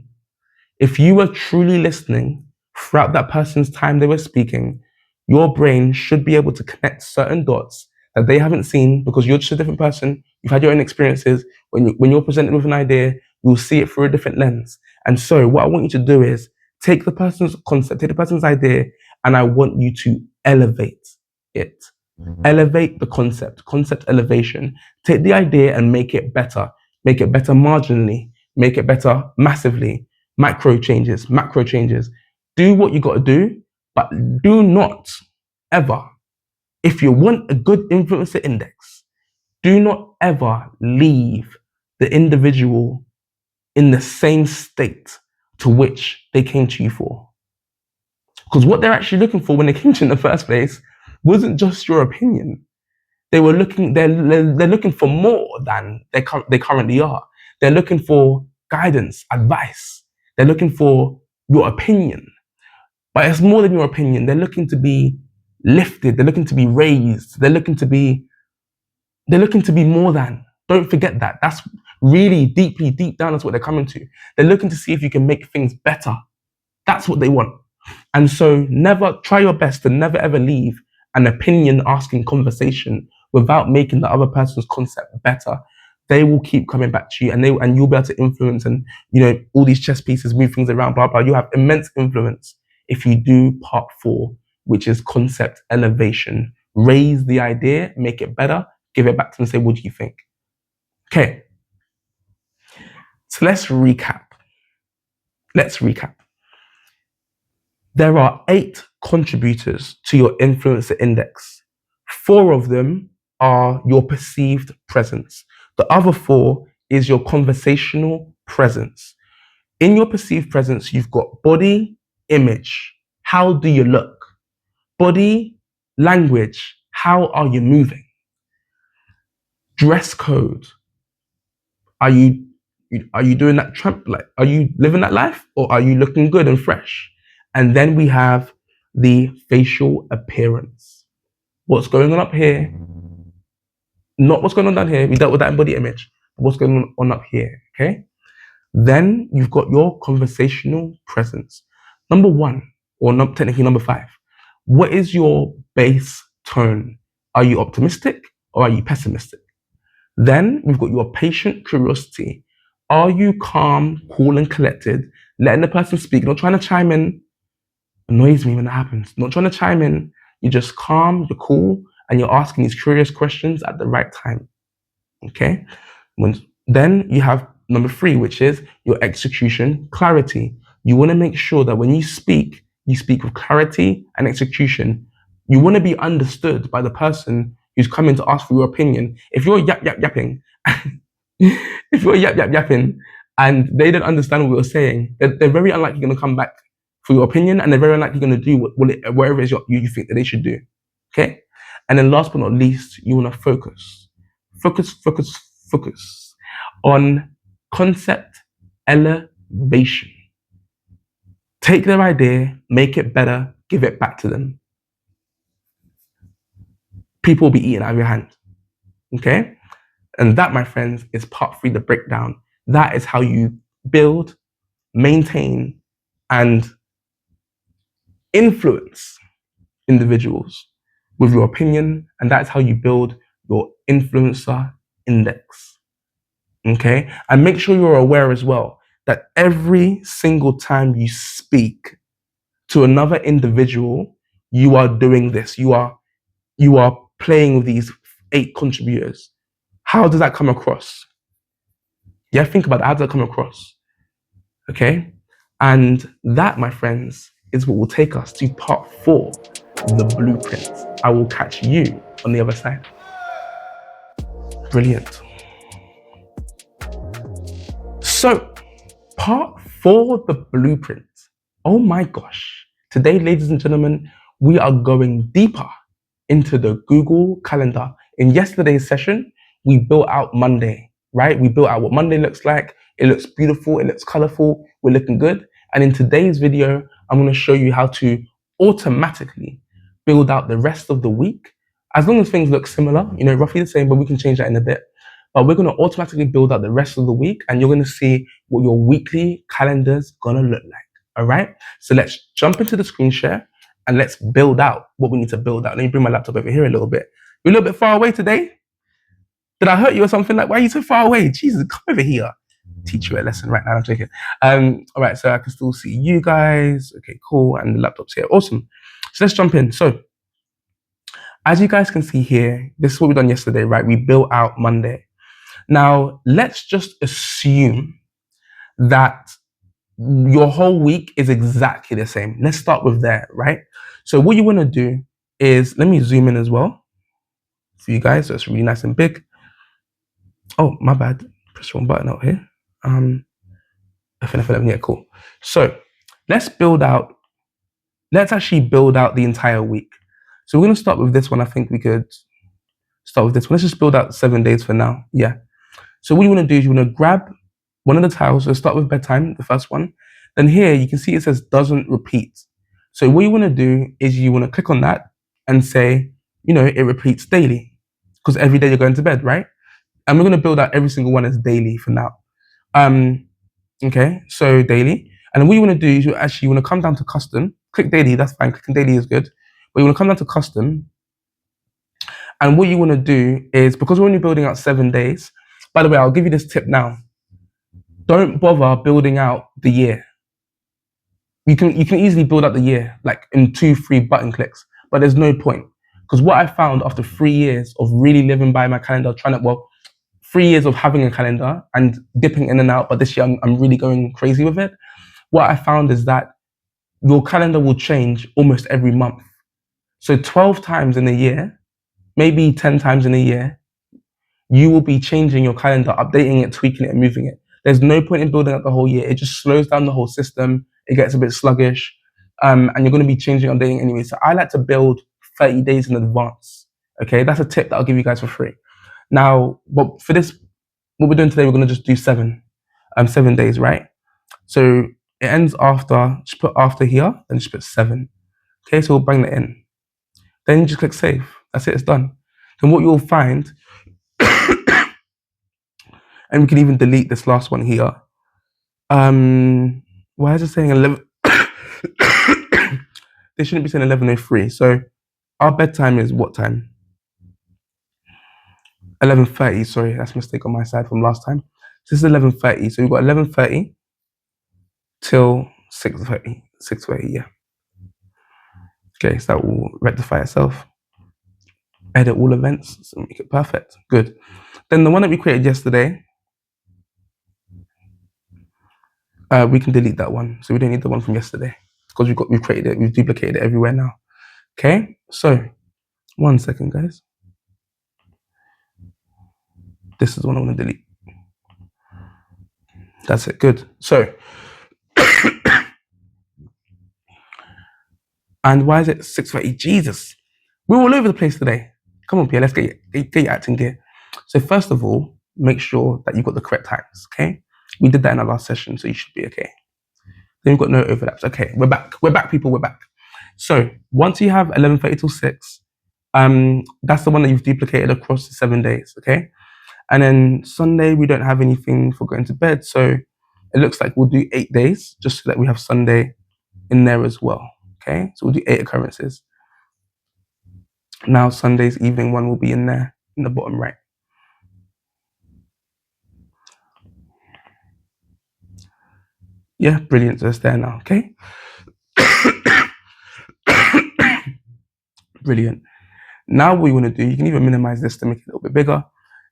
A: if you were truly listening throughout that person's time they were speaking, your brain should be able to connect certain dots that they haven't seen because you're just a different person. You've had your own experiences. When you're presented with an idea, you'll see it through a different lens. And so what I want you to do is take the person's concept, take the person's idea, and I want you to elevate it. Elevate the concept elevation. Take the idea and make it better. Make it better marginally. Make it better massively. Micro changes, macro changes. Do what you got to do, but do not ever, if you want a good influencer index, do not ever leave the individual in the same state to which they came to you for. Because what they're actually looking for when they came to you in the first place wasn't just your opinion. They're looking for more than they currently are. They're looking for guidance, advice. They're looking for your opinion. But it's more than your opinion. They're looking to be lifted. They're looking to be raised. They're looking to be more than. Don't forget that. That's really deep down, that's what they're coming to. They're looking to see if you can make things better. That's what they want. And so try your best to never ever leave an opinion asking conversation without making the other person's concept better. They will keep coming back to you and you'll be able to influence and, all these chess pieces, move things around, blah, blah. You have immense influence if you do part 4, which is concept elevation. Raise the idea, make it better, give it back to them and say, what do you think? Okay. So let's recap. There are 8 contributors to your influencer index. 4 of them are your perceived presence. The other 4 is your conversational presence. In your perceived presence, you've got body, image. How do you look? Body, language. How are you moving? Dress code. Are you doing that are you living that life, or are you looking good and fresh? And then we have the facial appearance. What's going on up here? Not what's going on down here. We dealt with that in body image. But what's going on up here? Okay. Then you've got your conversational presence. Number 1, or technically number 5. What is your base tone? Are you optimistic or are you pessimistic? Then we've got your patient curiosity. Are you calm, cool, and collected, letting the person speak, not trying to chime in? Annoys me when that happens. Not trying to chime in. You're just calm, you're cool, and you're asking these curious questions at the right time. Okay? Then you have number 3, which is your execution clarity. You want to make sure that when you speak with clarity and execution. You want to be understood by the person who's coming to ask for your opinion. If you're yapping, and they don't understand what you're saying, they're very unlikely going to come back for your opinion, and they're very unlikely going to do whatever it is you think that they should do. Okay? And then last but not least, you want to focus on concept elevation. Take their idea, make it better, give it back to them. People will be eating out of your hand. Okay? And that, my friends, is part 3, the breakdown. That is how you build, maintain, and influence individuals. with your opinion, and that's how you build your influencer index. Okay? And make sure you're aware as well that every single time you speak to another individual, you are doing this. You are playing with these 8 contributors. How does that come across? Yeah, think about it. How does that come across? Okay? And that, my friends, is what will take us to part 4, the blueprint. I will catch you on the other side. Brilliant. So, part 4, the blueprint. Oh my gosh. Today, ladies and gentlemen, we are going deeper into the Google Calendar. In yesterday's session, we built out Monday, right? We built out what Monday looks like. It looks beautiful. It looks colorful. We're looking good. And in today's video, I'm going to show you how to automatically build out the rest of the week. As long as things look similar, roughly the same, but we can change that in a bit. But we're going to automatically build out the rest of the week, and you're going to see what your weekly calendar's going to look like. All right. So let's jump into the screen share and let's build out what we need to build out. Let me bring my laptop over here a little bit. You're a little bit far away today. Did I hurt you or something? Like, why are you so far away? Jesus, come over here. Teach you a lesson right now. I'm joking. All right. So I can still see you guys. Okay, cool. And the laptop's here. Awesome. So let's jump in. So as you guys can see here, this is what we done yesterday, right? We built out Monday. Now, let's just assume that your whole week is exactly the same. Let's start with there, right? So what you want to do is, let me zoom in as well for you guys, so it's really nice and big. Oh, my bad. Press the wrong button out here. FNF11, yeah, cool. So let's actually build out the entire week. So we're going to start with this one. I think we could start with this one. Let's just build out 7 days for now. Yeah. So what you want to do is you want to grab one of the tiles. Let's start with bedtime, the first one. Then here you can see it says doesn't repeat. So what you want to do is you want to click on that and say, it repeats daily, because every day you're going to bed, right? And we're going to build out every single one as daily for now. Okay, so daily. And what you want to do is you want to come down to custom, click daily, that's fine, clicking daily is good. But you want to come down to custom. And what you want to do is, because we're only building out 7 days, by the way, I'll give you this tip now. Don't bother building out the year. You can easily build out the year, like in 2-3 button clicks, but there's no point. Because what I found after 3 years of really living by my calendar, 3 years of having a calendar and dipping in and out, but this year I'm really going crazy with it. What I found is that your calendar will change almost every month. So 12 times in a year, maybe 10 times in a year, you will be changing your calendar, updating it, tweaking it, and moving it. There's no point in building up the whole year. It just slows down the whole system. It gets a bit sluggish, and you're going to be changing, updating anyway. So I like to build 30 days in advance. Okay, that's a tip that I'll give you guys for free. Now, but for this, what we're doing today, we're going to just do 7 days, right? So it ends after, just put after here, then just put 7. Okay, so we'll bring that in. Then you just click save. That's it, it's done. Then what you'll find, and we can even delete this last one here. Why is it saying 11? They shouldn't be saying 11:03. So our bedtime is what time? 11:30. Sorry, that's a mistake on my side from last time. So this is 11:30. So we've got 11:30 till 6:30. 6:30, yeah. Okay, so that will rectify itself. Edit all events, so make it perfect. Good. Then the one that we created yesterday, we can delete that one. So we don't need the one from yesterday because we've created it, we've duplicated it everywhere now. Okay, so 1 second, guys. This is the one I want to delete. That's it, good. So, and why is it 6:30? Jesus, we're all over the place today. Come on, Pierre, let's get your acting gear. So first of all, make sure that you've got the correct times, okay? We did that in our last session, so you should be okay. Then we've got no overlaps. Okay, we're back. We're back, people, we're back. So once you have 11:30 till 6, that's the one that you've duplicated across the 7 days, okay? And then Sunday, we don't have anything for going to bed, so it looks like we'll do 8 days, just so that we have Sunday in there as well, okay? So we'll do 8 occurrences. Now Sunday's evening one will be in there in the bottom right. Yeah, brilliant. So it's there now. Okay, brilliant. Now what you want to do, you can even minimize this to make it a little bit bigger.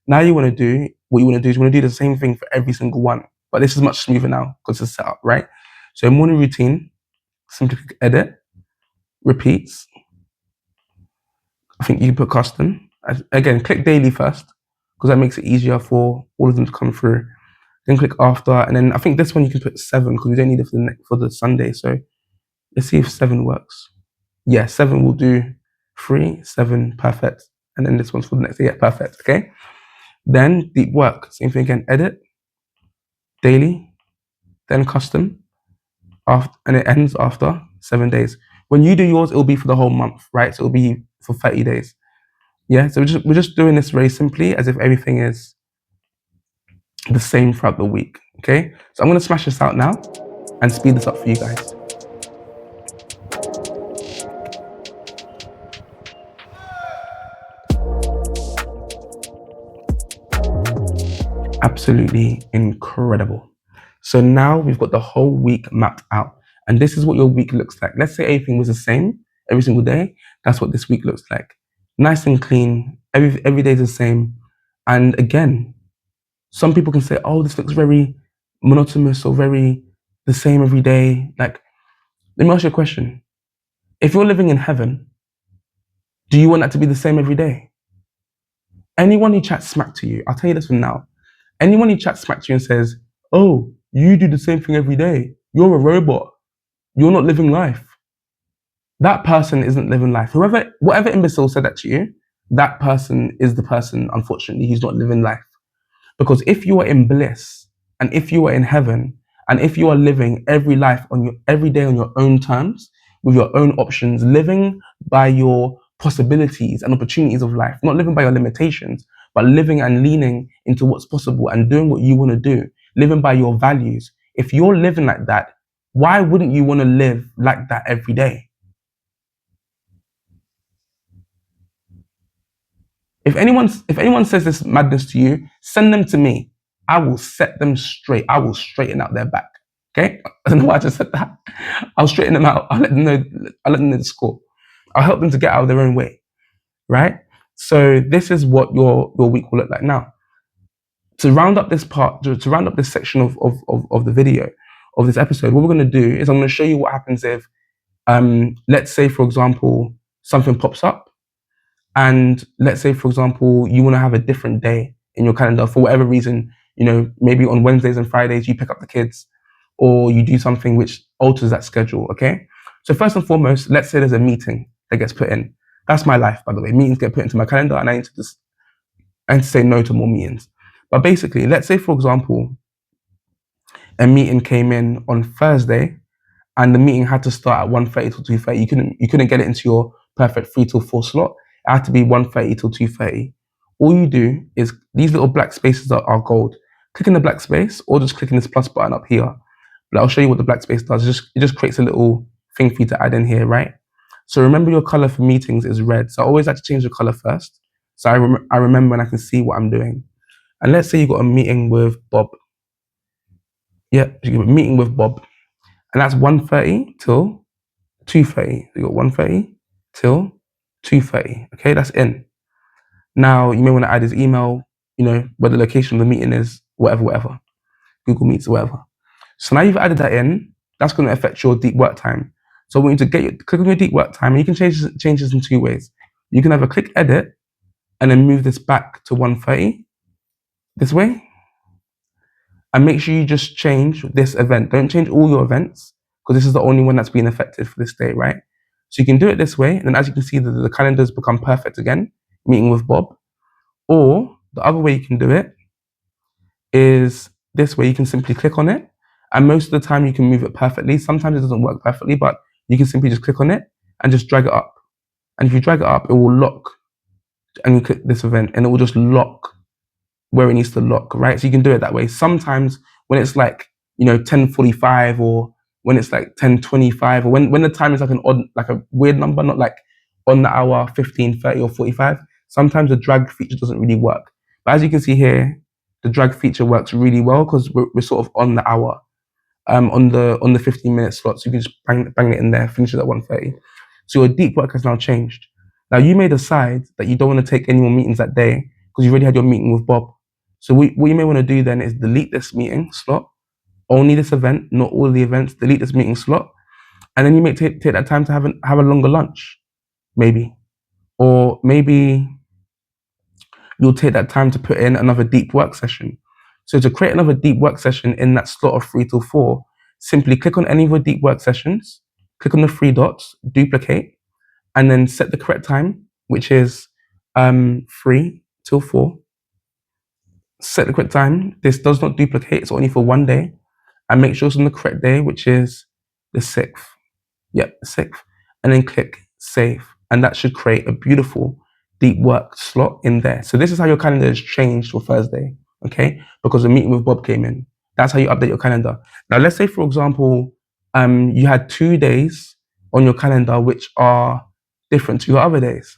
A: Now you want to do what you want to do is you want to do the same thing for every single one, but this is much smoother now because it's set up, right? So morning routine, simply click edit, repeats. I think you can put custom. Again, click daily first because that makes it easier for all of them to come through. Then click after, and then I think this one you can put 7 because you don't need it for the Sunday. So let's see if 7 works. Yeah, 7 will do. 3, 7, perfect. And then this one's for the next day. Yeah, perfect. Okay. Then deep work, same thing again. Edit, daily, then custom, after, and it ends after 7 days. When you do yours, it'll be for the whole month, right? So it'll be for 30 days. Yeah. So we're just doing this very simply as if everything is the same throughout the week. Okay. So I'm gonna smash this out now and speed this up for you guys. Absolutely incredible. So now we've got the whole week mapped out, and this is what your week looks like. Let's say everything was the same every single day. That's what this week looks like. Nice and clean. Every day is the same. And again, some people can say, "Oh, this looks very monotonous or very the same every day." Like, let me ask you a question. If you're living in heaven, do you want that to be the same every day? Anyone who chats smack to you, I'll tell you this from now. Anyone who chats smack to you and says, "Oh, you do the same thing every day. You're a robot. You're not living life." That person isn't living life. Whatever imbecile said that to you, that person is the person, unfortunately, who's not living life. Because if you are in bliss, and if you are in heaven, and if you are living every day on your own terms, with your own options, living by your possibilities and opportunities of life, not living by your limitations, but living and leaning into what's possible and doing what you want to do, living by your values. If you're living like that, why wouldn't you want to live like that every day? If anyone says this madness to you, send them to me. I will set them straight. I will straighten out their back. Okay? I don't know why I just said that. I'll straighten them out. I'll let them know. I'll let them know the score. I'll help them to get out of their own way. Right? So this is what your week will look like. Now, to round up this part, to round up this section of the video, of this episode, what we're going to do is I'm going to show you what happens if, let's say, for example, something pops up. And let's say, for example, you want to have a different day in your calendar for whatever reason, maybe on Wednesdays and Fridays, you pick up the kids or you do something which alters that schedule. Okay. So first and foremost, let's say there's a meeting that gets put in. That's my life, by the way. Meetings get put into my calendar and I need to say no to more meetings. But basically, let's say, for example, a meeting came in on Thursday and the meeting had to start at 1:30 till 2:30. You couldn't get it into your perfect 3 till 4 slot. It had to be 1:30 till 2:30. All you do is these little black spaces are gold. Click in the black space or just click in this plus button up here. But I'll show you what the black space does. It just creates a little thing for you to add in here, right? So remember your color for meetings is red. So I always like to change the color first. So I remember and I can see what I'm doing. And let's say you got a meeting with Bob. Yeah, you got a meeting with Bob. And that's 1:30 till 2:30. You got 1:30 till 2:30. Okay, that's in. Now you may want to add his email, where the location of the meeting is, whatever. Google Meets, whatever. So now you've added that in, that's going to affect your deep work time. So I want you to click on your deep work time, and you can change this in 2 ways. You can either click edit and then move this back to 1:30 this way. And make sure you just change this event. Don't change all your events because this is the only one that's being affected for this day, right? So you can do it this way. And then as you can see, the calendars become perfect again, meeting with Bob. Or the other way you can do it is this way. You can simply click on it. And most of the time you can move it perfectly. Sometimes it doesn't work perfectly, but you can simply just click on it and just drag it up. And if you drag it up, it will lock. And you click this event and it will just lock where it needs to lock, right? So you can do it that way. Sometimes when it's like, 10:45 or when it's like 10:25 or when the time is like an odd, like a weird number, not like on the hour, 15, 30, or 45. Sometimes the drag feature doesn't really work. But as you can see here, the drag feature works really well because we're sort of on the hour, on the 15-minute slot. So you can just bang it in there, finish it at 1:30. So your deep work has now changed. Now you may decide that you don't want to take any more meetings that day because you already had your meeting with Bob. So what you may want to do then is delete this meeting slot, only this event, not all the events. Delete this meeting slot, and then you may take that time to have a longer lunch, maybe, or maybe you'll take that time to put in another deep work session. So to create another deep work session in that slot of 3 till 4, simply click on any of the deep work sessions, click on the three dots, duplicate, and then set the correct time, which is 3 till 4. Set the correct time. This does not duplicate, it's only for one day. And make sure it's on the correct day, which is the 6th. Yep, the 6th. And then click save. And that should create a beautiful deep work slot in there. So this is how your calendar is changed for Thursday, okay? Because the meeting with Bob came in. That's how you update your calendar. Now, let's say, for example, you had 2 days on your calendar which are different to your other days.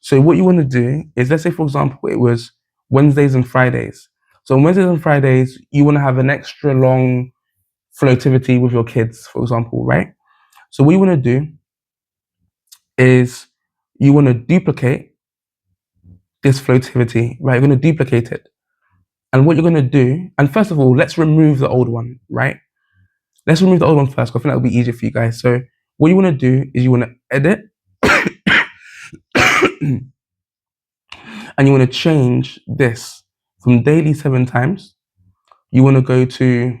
A: So what you want to do is, let's say, for example, it was Wednesdays and Fridays. So on Wednesdays and Fridays, you want to have an extra long floativity with your kids, for example, right? So what you want to do is you want to duplicate this floativity, right? You're going to duplicate it. And what you're going to do, and first of all, let's remove the old one, right? Let's remove the old one first, because I think that'll be easier for you guys. So what you want to do is you want to edit and you want to change this from daily 7 times. You want to go to,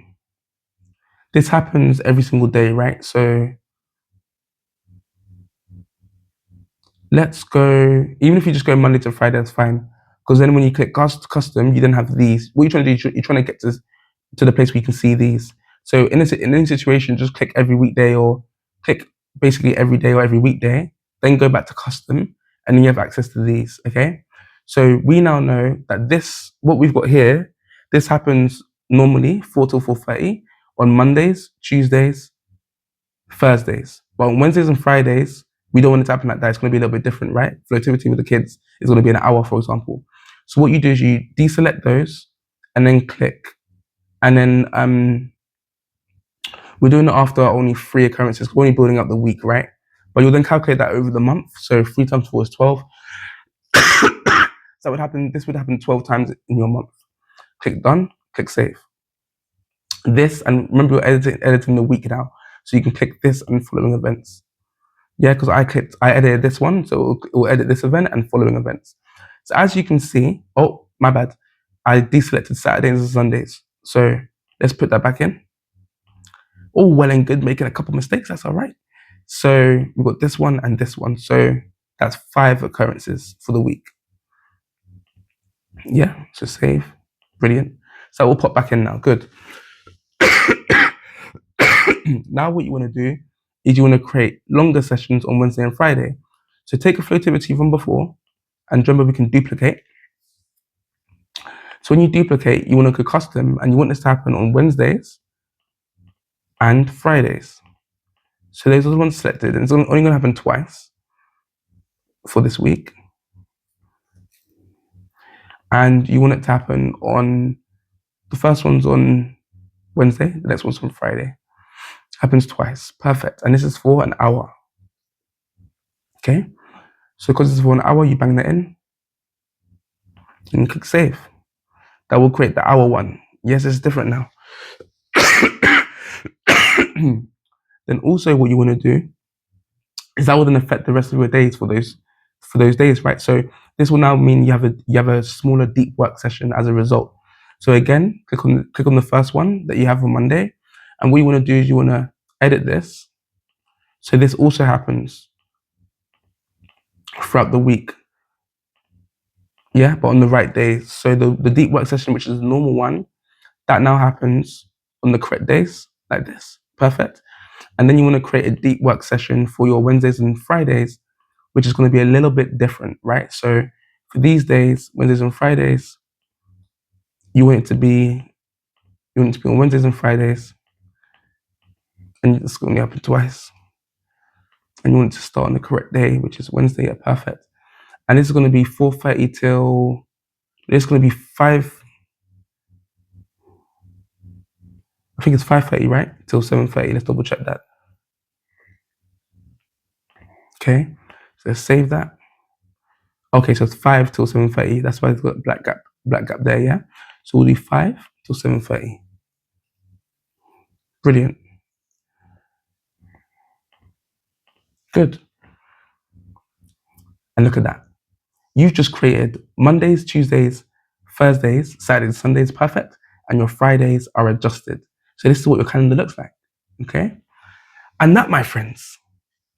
A: this happens every single day, right? So let's go, even if you just go Monday to Friday, that's fine. Because then when you click custom, you then have these. What you're trying to do, you're trying to get to the place where you can see these. So in any situation, just click every weekday or click basically every day or every weekday, then go back to custom, and then you have access to these, okay? So we now know that this, what we've got here, this happens normally 4 till 4:30 on Mondays, Tuesdays, Thursdays. But on Wednesdays and Fridays, we don't want it to happen like that. It's going to be a little bit different, right? Floativity with the kids is going to be an hour, for example. So what you do is you deselect those and then click. And then we're doing it after only 3 occurrences. We're only building up the week, right? But you'll then calculate that over the month. So 3 times 4 is 12. So this would happen 12 times in your month. Click done, click save. This, and remember you're editing the week now. So you can click this and following events. Yeah, because I edited this one, so it will edit this event and following events. So as you can see, oh, my bad. I deselected Saturdays and Sundays. So let's put that back in. All well and good, making a couple mistakes, that's all right. So we've got this one and this one. So that's 5 occurrences for the week. Yeah, so save. Brilliant. So we'll pop back in now. Good. Now what you want to do is you want to create longer sessions on Wednesday and Friday. So take a floativity from before, and remember we can duplicate. So when you duplicate, you want to go custom, and you want this to happen on Wednesdays and Fridays. So those are the ones selected, and it's only going to happen twice for this week. And you want it to happen on, the first one's on Wednesday, the next one's on Friday. Happens twice. Perfect. And this is for an hour. Okay? So because it's for an hour, you bang that in and click save. That will create the hour one. Yes, it's different now. Then also what you want to do is that will then affect the rest of your days for those days, right? So this will now mean you have a smaller deep work session as a result. So again, click on the first one that you have on Monday, and what you want to do is you want to edit this. So this also happens throughout the week. Yeah, but on the right days. So the deep work session, which is the normal one, that now happens on the correct days, like this. Perfect. And then you want to create a deep work session for your Wednesdays and Fridays, which is going to be a little bit different, right? So for these days, Wednesdays and Fridays, you want it to be on Wednesdays and Fridays, and it's going to happen twice. and you want it to start on the correct day, which is Wednesday. Yeah, perfect. And this is going to be 4:30 till. It's going to be 5. I think it's 5:30, right? Till 7:30. Let's double check that. Okay. So let's save that. Okay, so it's 5 till 7:30. That's why it's got black gap there, yeah? So we'll do 5 till 7:30. Brilliant. Good. And look at that. You've just created Mondays, Tuesdays, Thursdays, Saturdays, Sundays, perfect. And your Fridays are adjusted. So this is what your calendar looks like. Okay? And that, my friends,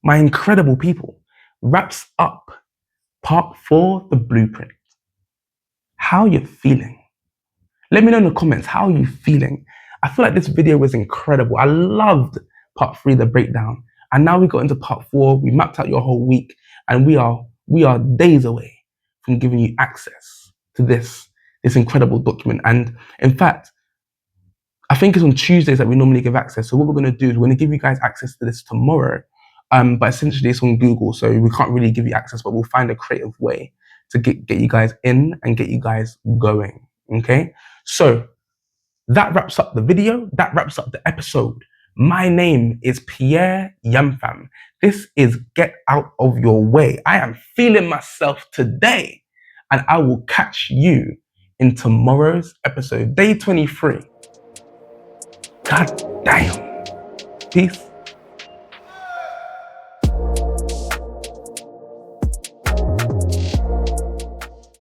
A: my incredible people, wraps up part 4, the blueprint. How you're feeling? Let me know in the comments, how are you feeling? I feel like this video was incredible. I loved part 3, the breakdown. And now we got into part 4. We mapped out your whole week, and we are days away from giving you access to this incredible document. And in fact, I think it's on Tuesdays that we normally give access. So what we're going to do is we're going to give you guys access to this tomorrow. But essentially it's on Google, so we can't really give you access, but we'll find a creative way to get you guys in and get you guys going. Okay? So that wraps up the video. That wraps up the episode. My name is Pierre Yamfam. This is Get Out of Your Way. I am feeling myself today, and I will catch you in tomorrow's episode, day 23. God damn. Peace.